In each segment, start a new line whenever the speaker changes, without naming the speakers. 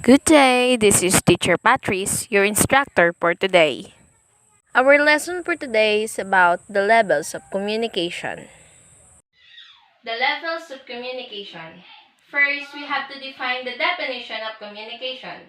Good day, this is Teacher Patrice, your instructor for today. Our lesson for today is about the levels of communication. The levels of communication. First, we have to define the definition of communication.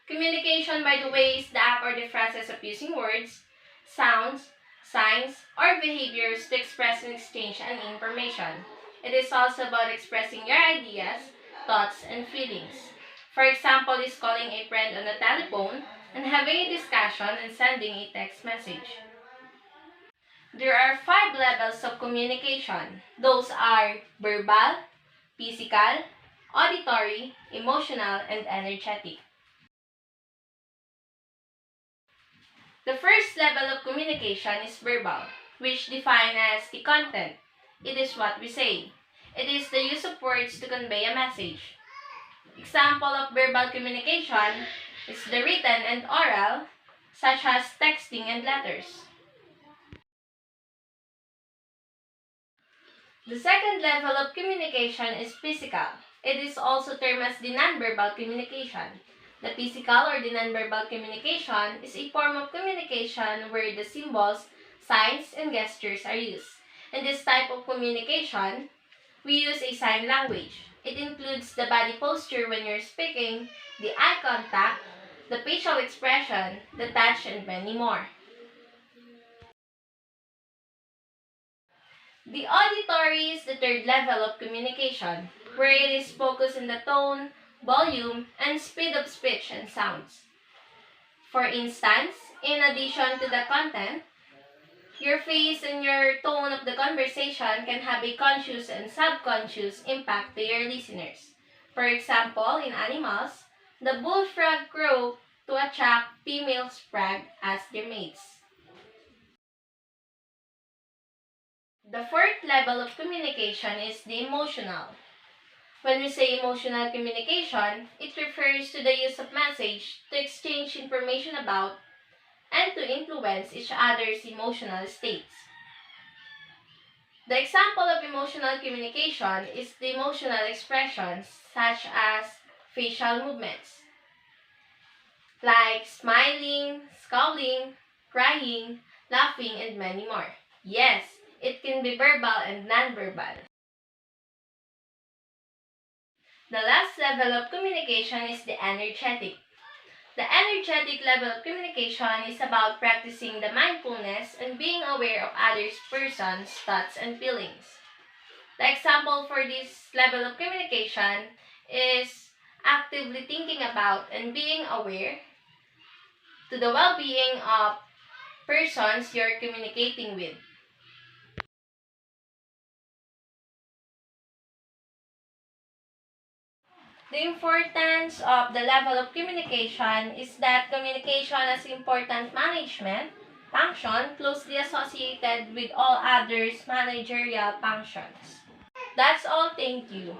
Communication, by the way, is the act or the process of using words, sounds, signs, or behaviors to express and exchange an information. It is also about expressing your ideas, thoughts, and feelings. For example, is calling a friend on the telephone and having a discussion and sending a text message. There are 5 levels of communication. Those are verbal, physical, auditory, emotional, and energetic. The first level of communication is verbal, which defined as the content. It is what we say. It is the use of words to convey a message. Example of verbal communication is the written and oral, such as texting and letters. The second level of communication is physical. It is also termed as the nonverbal communication. The physical or the nonverbal communication is a form of communication where the symbols, signs, and gestures are used. In this type of communication, we use a sign language. It includes the body posture when you're speaking, the eye contact, the facial expression, the touch, and many more. The auditory is the third level of communication, where it is focused on the tone, volume, and speed of speech and sounds. For instance, in addition to the content, your face and your tone of the conversation can have a conscious and subconscious impact to your listeners. For example, in animals, the bullfrog crow to attract female frog as their mates. The fourth level of communication is the emotional. When we say emotional communication, it refers to the use of message to exchange information about and to influence each other's emotional states. The example of emotional communication is the emotional expressions such as facial movements, like smiling, scowling, crying, laughing, and many more. Yes, it can be verbal and nonverbal. The last level of communication is the energetic. The energetic level of communication is about practicing the mindfulness and being aware of others' persons, thoughts, and feelings. The example for this level of communication is actively thinking about and being aware to the well-being of persons you're communicating with. The importance of the level of communication is that communication has important management function closely associated with all others managerial functions. That's all. Thank you.